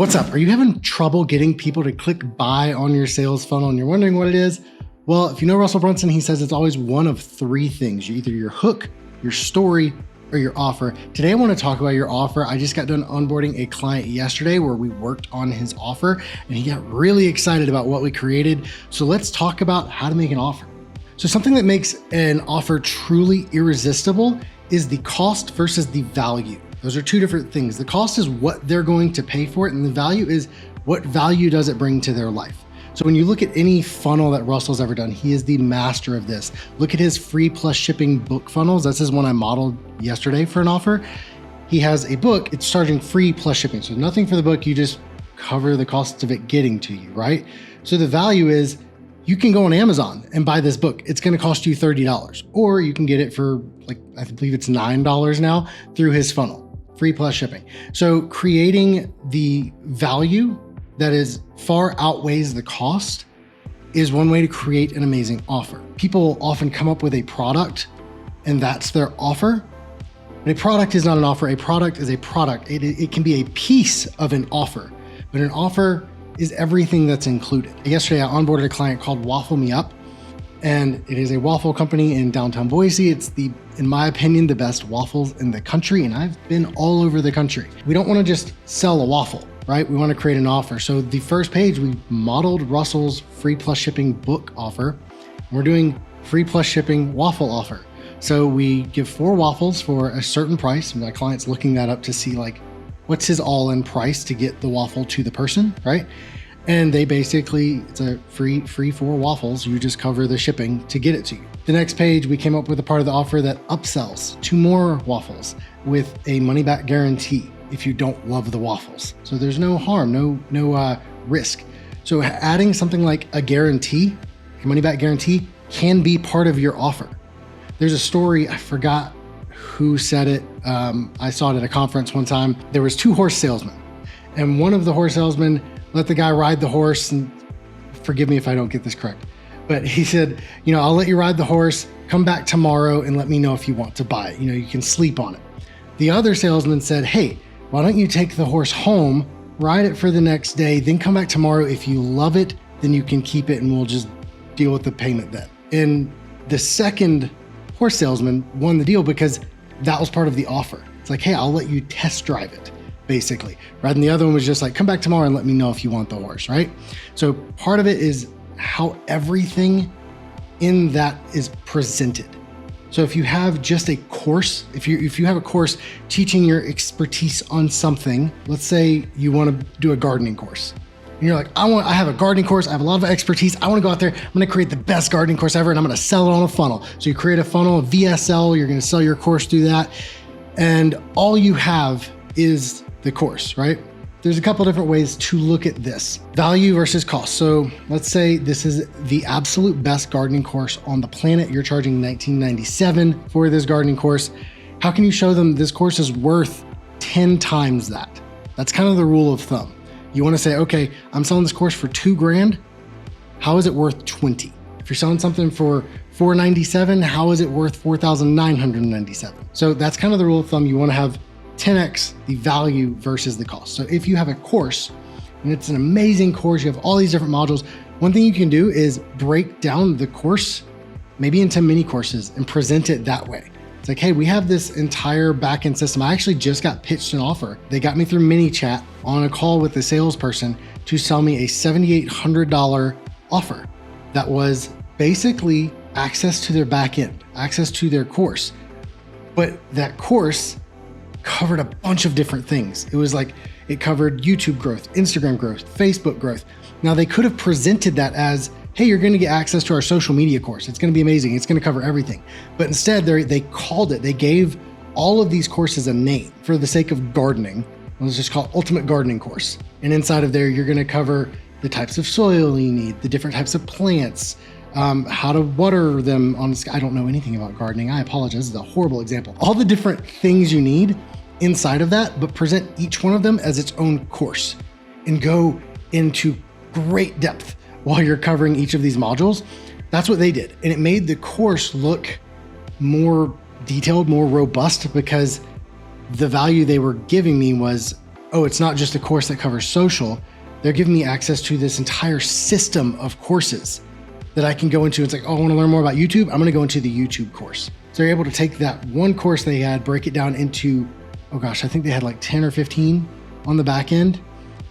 What's up? Are you having trouble getting people to click buy on your sales funnel and you're wondering what it is? Well, if you know Russell Brunson, he says it's always one of three things. You're either your hook, your story, or your offer. Today, I want to talk about your offer. I just got done onboarding a client yesterday where we worked on his offer and he got really excited about what we created. So let's talk about how to make an offer. So something that makes an offer truly irresistible is the cost versus the value. Those are two different things. The cost is what they're going to pay for it, and the value is what value does it bring to their life. So when you look at any funnel that Russell's ever done, he is the master of this. Look at his free plus shipping book funnels. This is one I modeled yesterday for an offer. He has a book, it's charging free plus shipping. So nothing for the book, you just cover the costs of it getting to you, right? So the value is you can go on Amazon and buy this book. It's gonna cost you $30, or you can get it for I believe it's $9 now through his funnel. Free plus shipping. So creating the value that is far outweighs the cost is one way to create an amazing offer. People often come up with a product and that's their offer. But a product is not an offer. A product is a product. It can be a piece of an offer, but an offer is everything that's included. Yesterday, I onboarded a client called Waffle Me Up, and it is a waffle company in downtown Boise. It's in my opinion, the best waffles in the country, and I've been all over the country. We don't want to just sell a waffle, right? We want to create an offer. So the first page, we modeled Russell's free plus shipping book offer. We're doing free plus shipping waffle offer. So we give 4 waffles for a certain price, and my client's looking that up to see what's his all-in price to get the waffle to the person, right? And they basically, it's a free 4 waffles. You just cover the shipping to get it to you. The next page, we came up with a part of the offer that upsells 2 more waffles with a money back guarantee if you don't love the waffles. So there's no harm, no risk. So adding something like a guarantee, a money back guarantee, can be part of your offer. There's a story, I forgot who said it. I saw it at a conference one time. There was 2 horse salesmen, and one of the horse salesmen let the guy ride the horse, and forgive me if I don't get this correct, but he said, I'll let you ride the horse, come back tomorrow and let me know if you want to buy it. You can sleep on it. The other salesman said, hey, why don't you take the horse home, ride it for the next day, then come back tomorrow. If you love it, then you can keep it and we'll just deal with the payment then. And the second horse salesman won the deal because that was part of the offer. It's like, hey, I'll let you test drive it, basically. Rather than the other one was just like, come back tomorrow and let me know if you want the horse, right? So part of it is how everything in that is presented. So if you have just a course, if you have a course teaching your expertise on something, let's say you want to do a gardening course. And you're like, I have a gardening course, I have a lot of expertise, I want to go out there, I'm going to create the best gardening course ever, and I'm going to sell it on a funnel. So you create a funnel, a VSL, you're going to sell your course through that, and all you have is the course, right? There's a couple different ways to look at this. Value versus cost. So let's say this is the absolute best gardening course on the planet. You're charging $19.97 for this gardening course. How can you show them this course is worth 10 times that? That's kind of the rule of thumb. You want to say, okay, I'm selling this course for $2,000. How is it worth 20? If you're selling something for $497, how is it worth $4,997? So that's kind of the rule of thumb. You want to have 10x the value versus the cost. So if you have a course and it's an amazing course, you have all these different modules, one thing you can do is break down the course maybe into mini courses and present it that way. It's like, hey, we have this entire backend system. I actually just got pitched an offer. They got me through mini chat on a call with the salesperson to sell me a $7,800 offer that was basically access to their backend, access to their course. But that course covered a bunch of different things. It was like, it covered YouTube growth, Instagram growth, Facebook growth. Now they could have presented that as, hey, you're going to get access to our social media course. It's going to be amazing. It's going to cover everything. But instead they called it, they gave all of these courses a name for the sake of gardening. Let's just call it Ultimate Gardening Course. And inside of there, you're going to cover the types of soil you need, the different types of plants, how to water them on, I don't know anything about gardening. I apologize. This is a horrible example. All the different things you need inside of that, but present each one of them as its own course and go into great depth while you're covering each of these modules. That's what they did. And it made the course look more detailed, more robust, because the value they were giving me was oh, it's not just a course that covers social. They're giving me access to this entire system of courses that I can go into. It's like, oh, I want to learn more about YouTube. I'm going to go into the YouTube course. So they're able to take that one course they had, break it down into, oh gosh, I think they had like 10 or 15 on the back end,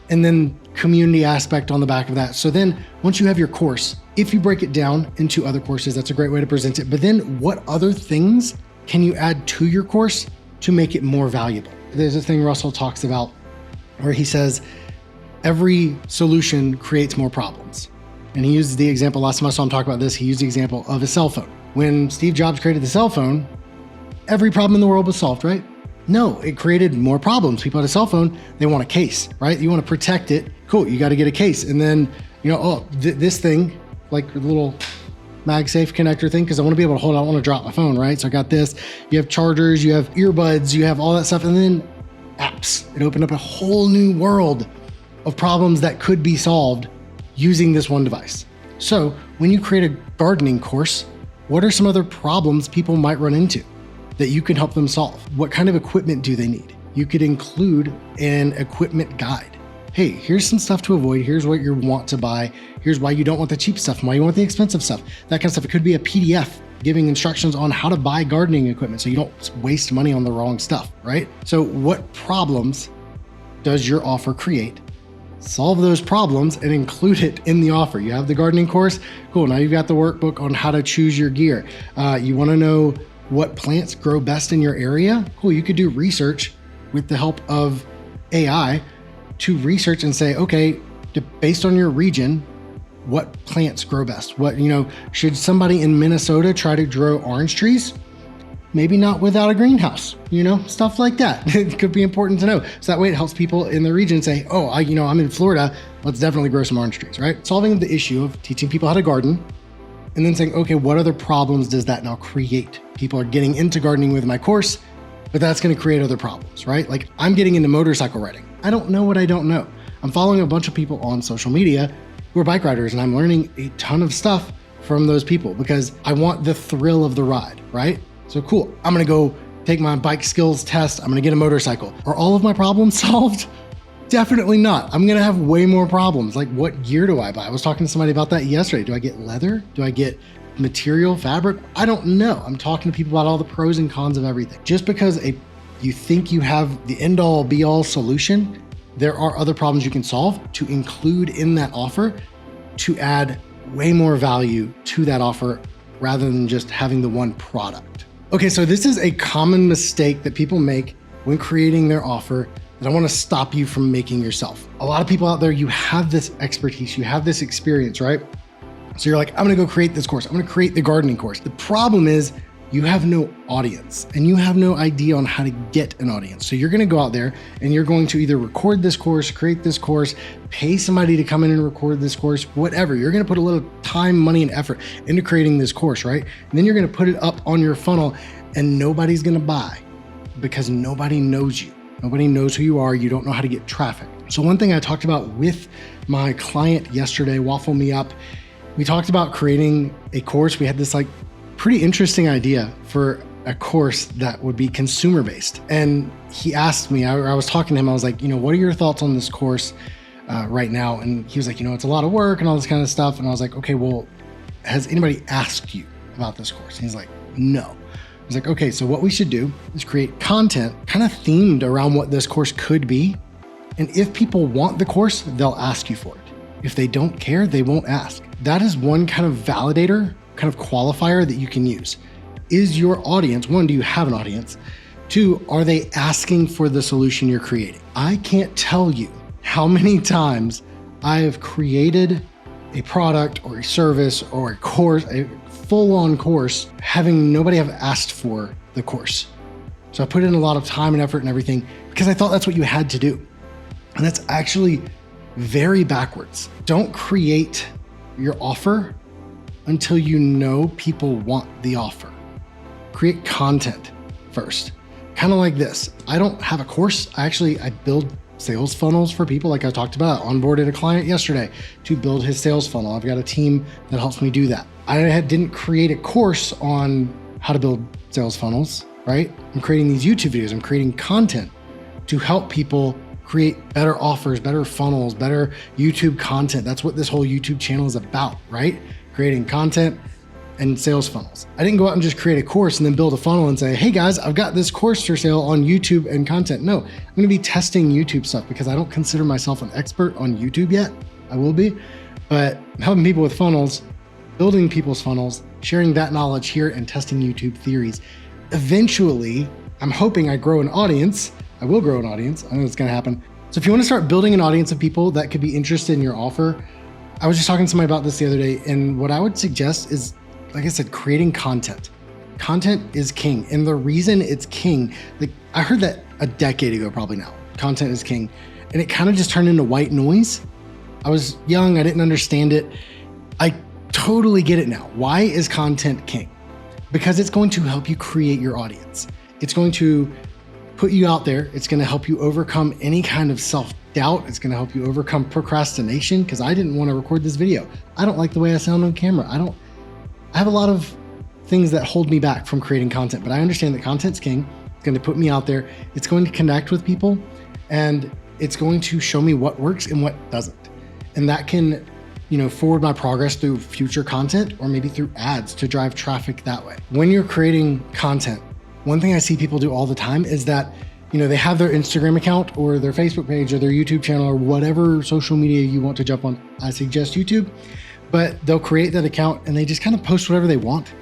and then community aspect on the back of that. So then once you have your course, if you break it down into other courses, that's a great way to present it. But then what other things can you add to your course to make it more valuable? There's a thing Russell talks about where he says, every solution creates more problems. And he uses the example, last time I saw him talk about this, he used the example of a cell phone. When Steve Jobs created the cell phone, every problem in the world was solved, right? No, it created more problems. People had a cell phone, they want a case, right? You want to protect it. Cool, you got to get a case. And then, this thing, like the little MagSafe connector thing, because I want to be able to hold it, I don't want to drop my phone, right? So I got this, you have chargers, you have earbuds, you have all that stuff, and then apps. It opened up a whole new world of problems that could be solved using this one device. So when you create a gardening course, what are some other problems people might run into that you can help them solve? What kind of equipment do they need? You could include an equipment guide. Hey, here's some stuff to avoid. Here's what you want to buy. Here's why you don't want the cheap stuff and why you want the expensive stuff. That kind of stuff. It could be a PDF giving instructions on how to buy gardening equipment so you don't waste money on the wrong stuff, right? So what problems does your offer create? Solve those problems and include it in the offer. You have the gardening course. Cool. Now you've got the workbook on how to choose your gear. You want to know what plants grow best in your area? Cool. You could do research with the help of AI to research and say, okay, based on your region, what plants grow best? Should somebody in Minnesota try to grow orange trees? Maybe not without a greenhouse, stuff like that. It could be important to know. So that way it helps people in the region say, oh, I'm in Florida, let's definitely grow some orange trees, right? Solving the issue of teaching people how to garden and then saying, okay, what other problems does that now create? People are getting into gardening with my course, but that's going to create other problems, right? Like I'm getting into motorcycle riding. I don't know what I don't know. I'm following a bunch of people on social media who are bike riders, and I'm learning a ton of stuff from those people because I want the thrill of the ride, right? So cool, I'm gonna go take my bike skills test, I'm gonna get a motorcycle. Are all of my problems solved? Definitely not. I'm gonna have way more problems. Like what gear do I buy? I was talking to somebody about that yesterday. Do I get leather? Do I get material, fabric? I don't know. I'm talking to people about all the pros and cons of everything. Just because you think you have the end all be all solution, there are other problems you can solve to include in that offer to add way more value to that offer rather than just having the one product. Okay, so this is a common mistake that people make when creating their offer that I want to stop you from making yourself. A lot of people out there, you have this expertise, you have this experience, right? So you're like, I'm gonna go create this course. I'm gonna create the gardening course. The problem is you have no audience and you have no idea on how to get an audience. So you're gonna go out there and you're going to either record this course, create this course, pay somebody to come in and record this course, whatever. You're gonna put a little time, money, and effort into creating this course, right? And then you're gonna put it up on your funnel and nobody's gonna buy because nobody knows you. Nobody knows who you are. You don't know how to get traffic. So one thing I talked about with my client yesterday, Waffle Me Up, we talked about creating a course. We had this pretty interesting idea for a course that would be consumer based. And he asked me, I was talking to him, I was like, what are your thoughts on this course right now? And he was like, it's a lot of work and all this kind of stuff. And I was like, okay, well, has anybody asked you about this course? And he's like, no. I was like, okay, so what we should do is create content kind of themed around what this course could be. And if people want the course, they'll ask you for it. If they don't care, they won't ask. That is one kind of validator, kind of qualifier that you can use. Is your audience, one, do you have an audience? Two, are they asking for the solution you're creating? I can't tell you how many times I have created a product or a service or a course, a full-on course, having nobody have asked for the course. So I put in a lot of time and effort and everything because I thought that's what you had to do. And that's actually very backwards. Don't create your offer until you know people want the offer. Create content first. Kind of like this. I don't have a course. I build sales funnels for people like I talked about. I onboarded a client yesterday to build his sales funnel. I've got a team that helps me do that. I didn't create a course on how to build sales funnels, right? I'm creating these YouTube videos. I'm creating content to help people create better offers, better funnels, better YouTube content. That's what this whole YouTube channel is about, right? Creating content and sales funnels. I didn't go out and just create a course and then build a funnel and say, hey guys, I've got this course for sale on YouTube and content. No, I'm gonna be testing YouTube stuff because I don't consider myself an expert on YouTube yet. I will be, but helping people with funnels, building people's funnels, sharing that knowledge here and testing YouTube theories. Eventually, I'm hoping I grow an audience. I will grow an audience. I know it's gonna happen. So if you wanna start building an audience of people that could be interested in your offer, I was just talking to somebody about this the other day, and what I would suggest is, like I said, creating content. Content is king. And the reason it's king, like I heard that a decade ago, probably now, content is king. And it kind of just turned into white noise. I was young, I didn't understand it. I totally get it now. Why is content king? Because it's going to help you create your audience. It's going to put you out there. It's going to help you overcome any kind of self-doubt. It's going to help you overcome procrastination, because I didn't want to record this video. I don't like the way I sound on camera. I have a lot of things that hold me back from creating content, but I understand that content's king. It's going to put me out there. It's going to connect with people, and it's going to show me what works and what doesn't. And that can, forward my progress through future content, or maybe through ads to drive traffic that way. When you're creating content, one thing I see people do all the time is that, they have their Instagram account or their Facebook page or their YouTube channel or whatever social media you want to jump on. I suggest YouTube. But they'll create that account and they just kind of post whatever they want.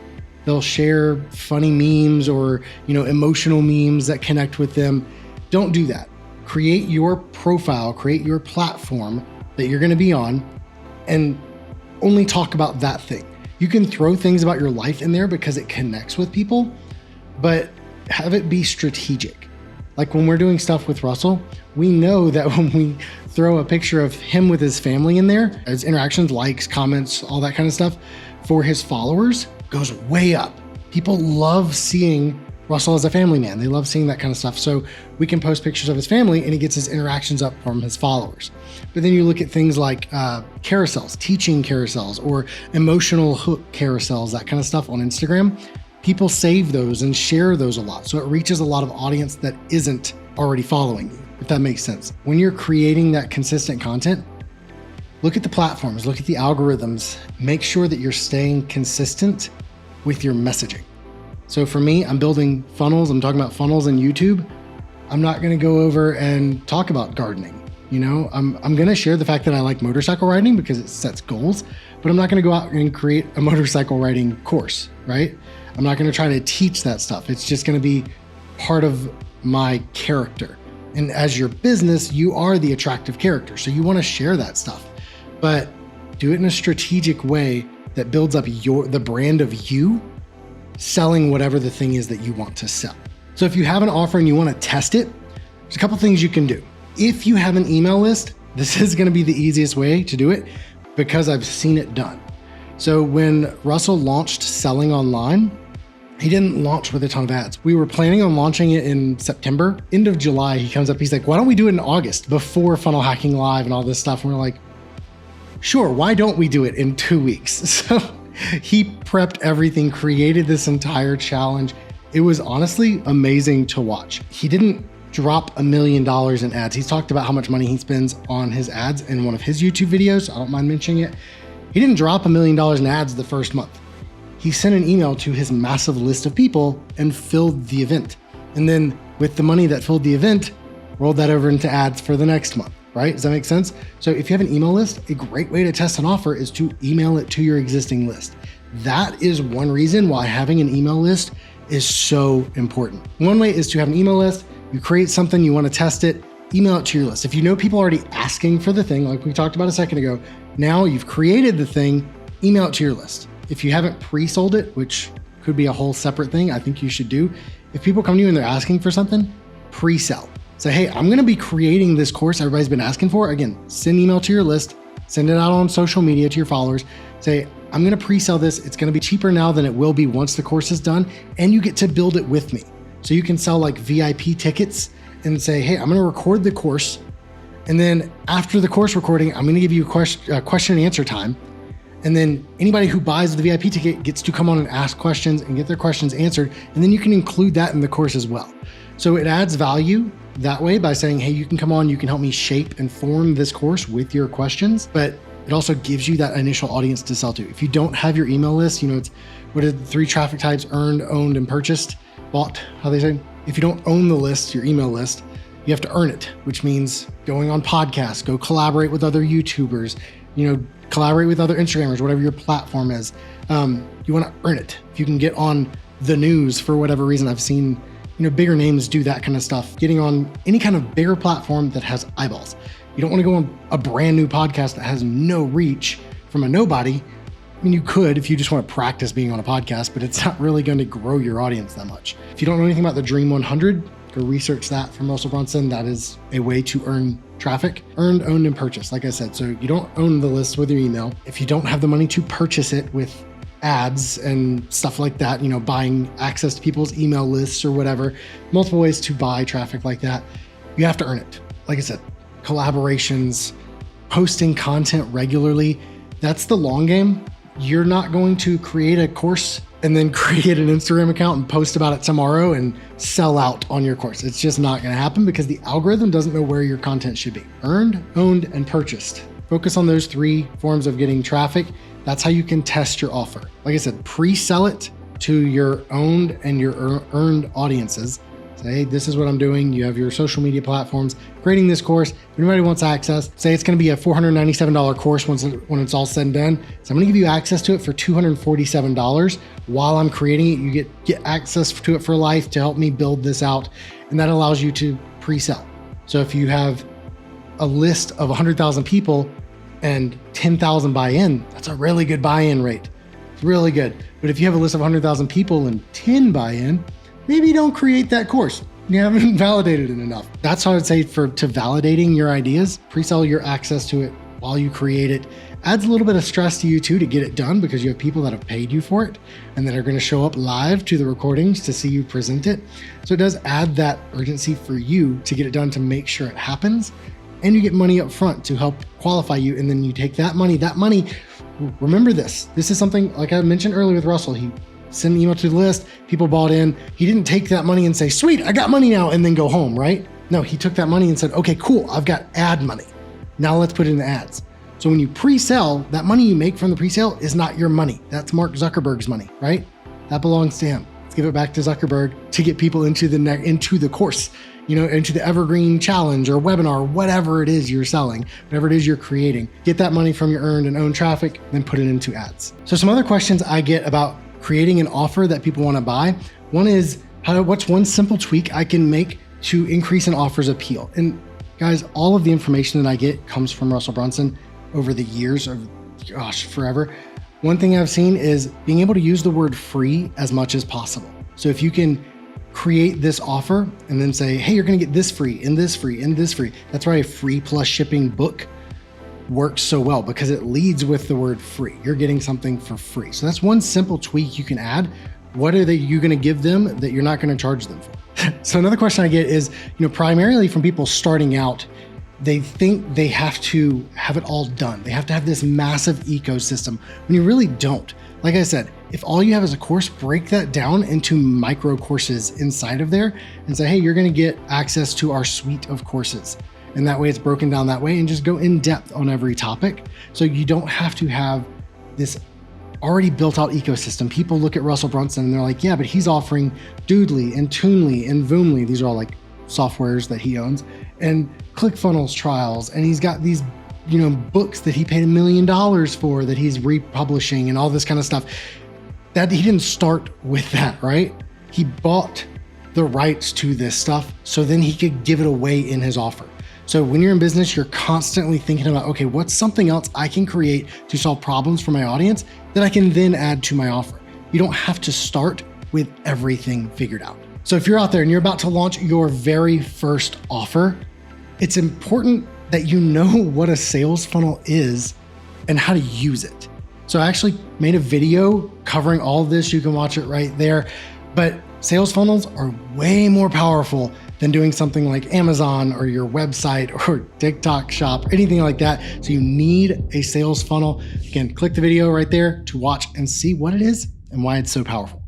They'll share funny memes or, emotional memes that connect with them. Don't do that. Create your profile, create your platform that you're going to be on, and only talk about that thing. You can throw things about your life in there because it connects with people, but have it be strategic. Like when we're doing stuff with Russell, we know that when we throw a picture of him with his family in there, as interactions, likes, comments, all that kind of stuff for his followers goes way up. People love seeing Russell as a family man. They love seeing that kind of stuff. So we can post pictures of his family and he gets his interactions up from his followers. But then you look at things like carousels, teaching carousels, or emotional hook carousels, that kind of stuff on Instagram. People save those and share those a lot. So it reaches a lot of audience that isn't already following you, if that makes sense. When you're creating that consistent content, look at the platforms, look at the algorithms, make sure that you're staying consistent with your messaging. So for me, I'm building funnels. I'm talking about funnels in YouTube. I'm not going to go over and talk about gardening. I'm going to share the fact that I like motorcycle riding because it sets goals, but I'm not going to go out and create a motorcycle riding course, right? I'm not going to try to teach that stuff. It's just going to be part of my character. And as your business, you are the attractive character. So you want to share that stuff, but do it in a strategic way that builds up the brand of you selling whatever the thing is that you want to sell. So if you have an offer and you want to test it, there's a couple things you can do. If you have an email list, this is going to be the easiest way to do it because I've seen it done. So when Russell launched Selling Online, he didn't launch with a ton of ads. We were planning on launching it in September. End of July, he comes up, he's like, why don't we do it in August before Funnel Hacking Live and all this stuff? And we're like, sure, why don't we do it in 2 weeks? So he prepped everything, created this entire challenge. It was honestly amazing to watch. He didn't drop $1 million in ads. He's talked about how much money he spends on his ads in one of his YouTube videos. I don't mind mentioning it. He didn't drop $1 million in ads the first month. He sent an email to his massive list of people and filled the event. And then with the money that filled the event, rolled that over into ads for the next month, right? Does that make sense? So if you have an email list, a great way to test an offer is to email it to your existing list. That is one reason why having an email list is so important. One way is to have an email list. You create something, you want to test it, email it to your list. If you know people are already asking for the thing, like we talked about a second ago, now you've created the thing, email it to your list. If you haven't pre-sold it, which could be a whole separate thing I think you should do, if people come to you and they're asking for something, pre-sell. Say, hey, I'm gonna be creating this course everybody's been asking for. Again, send email to your list, send it out on social media to your followers. Say, I'm gonna pre-sell this. It's gonna be cheaper now than it will be once the course is done, and you get to build it with me. So you can sell like VIP tickets and say, hey, I'm gonna record the course, and then after the course recording, I'm gonna give you a question and answer time. And then anybody who buys the VIP ticket gets to come on and ask questions and get their questions answered. And then you can include that in the course as well. So it adds value that way by saying, hey, you can come on, you can help me shape and form this course with your questions, but it also gives you that initial audience to sell to. If you don't have your email list, it's what are the 3 traffic types: earned, owned, and purchased, bought, how they say. If you don't own the list, your email list, you have to earn it, which means going on podcasts, go collaborate with other YouTubers, collaborate with other Instagrammers, whatever your platform is. You want to earn it. If you can get on the news for whatever reason, I've seen, bigger names do that kind of stuff. Getting on any kind of bigger platform that has eyeballs. You don't want to go on a brand new podcast that has no reach from a nobody. I mean, you could if you just want to practice being on a podcast, but it's not really going to grow your audience that much. If you don't know anything about the Dream 100, go research that from Russell Brunson. That is a way to earn traffic. Earned, owned, and purchased, like I said. So you don't own the list with your email. If you don't have the money to purchase it with ads and stuff like that, buying access to people's email lists or whatever, multiple ways to buy traffic like that, you have to earn it. Like I said, collaborations, posting content regularly, that's the long game. You're not going to create a course and then create an Instagram account and post about it tomorrow and sell out on your course. It's just not going to happen because the algorithm doesn't know where your content should be. Earned, owned, and purchased. Focus on those 3 forms of getting traffic. That's how you can test your offer. Like I said, pre-sell it to your owned and your earned audiences. Say, hey, this is what I'm doing. You have your social media platforms, creating this course. If anybody wants access, say it's going to be a $497 course when it's all said and done. So I'm going to give you access to it for $247. While I'm creating it, you get access to it for life to help me build this out. And that allows you to pre-sell. So if you have a list of 100,000 people and 10,000 buy in, that's a really good buy-in rate. It's really good. But if you have a list of 100,000 people and 10 buy in, maybe don't create that course. You haven't validated it enough. That's how I'd say to validating your ideas, pre-sell your access to it while you create it. Adds a little bit of stress to you too to get it done because you have people that have paid you for it and that are going to show up live to the recordings to see you present it. So it does add that urgency for you to get it done to make sure it happens. And you get money up front to help qualify you. And then you take that money, remember this is something like I mentioned earlier with Russell. He sent an email to the list, people bought in. He didn't take that money and say, sweet, I got money now, and then go home, right? No, he took that money and said, okay, cool, I've got ad money. Now let's put it in the ads. So when you pre-sell, that money you make from the pre-sale is not your money. That's Mark Zuckerberg's money, right? That belongs to him. Let's give it back to Zuckerberg to get people into the course, into the evergreen challenge or webinar, whatever it is you're selling, whatever it is you're creating. Get that money from your earned and owned traffic, then put it into ads. So some other questions I get about creating an offer that people want to buy. One is, what's one simple tweak I can make to increase an offer's appeal? And guys, all of the information that I get comes from Russell Brunson over the years of, forever. One thing I've seen is being able to use the word free as much as possible. So if you can create this offer and then say, hey, you're going to get this free and this free and this free. That's why a free plus shipping book works so well, because it leads with the word free. You're getting something for free. So that's one simple tweak you can add. What are you going to give them that you're not going to charge them for? So another question I get is, primarily from people starting out, they think they have to have it all done. They have to have this massive ecosystem when you really don't. Like I said, if all you have is a course, break that down into micro courses inside of there and say, hey, you're going to get access to our suite of courses. And that way it's broken down that way, and just go in depth on every topic. So you don't have to have this already built out ecosystem. People look at Russell Brunson and they're like, yeah, but he's offering Doodly and Toonly and Voomly. These are all like softwares that he owns, and ClickFunnels trials. And he's got these, books that he paid $1 million for that he's republishing and all this kind of stuff. That he didn't start with that, right? He bought the rights to this stuff so then he could give it away in his offer. So when you're in business, you're constantly thinking about, okay, what's something else I can create to solve problems for my audience that I can then add to my offer? You don't have to start with everything figured out. So if you're out there and you're about to launch your very first offer, it's important that you know what a sales funnel is and how to use it. So I actually made a video covering all of this. You can watch it right there. But sales funnels are way more powerful than doing something like Amazon or your website or TikTok shop, anything like that. So you need a sales funnel. Again, click the video right there to watch and see what it is and why it's so powerful.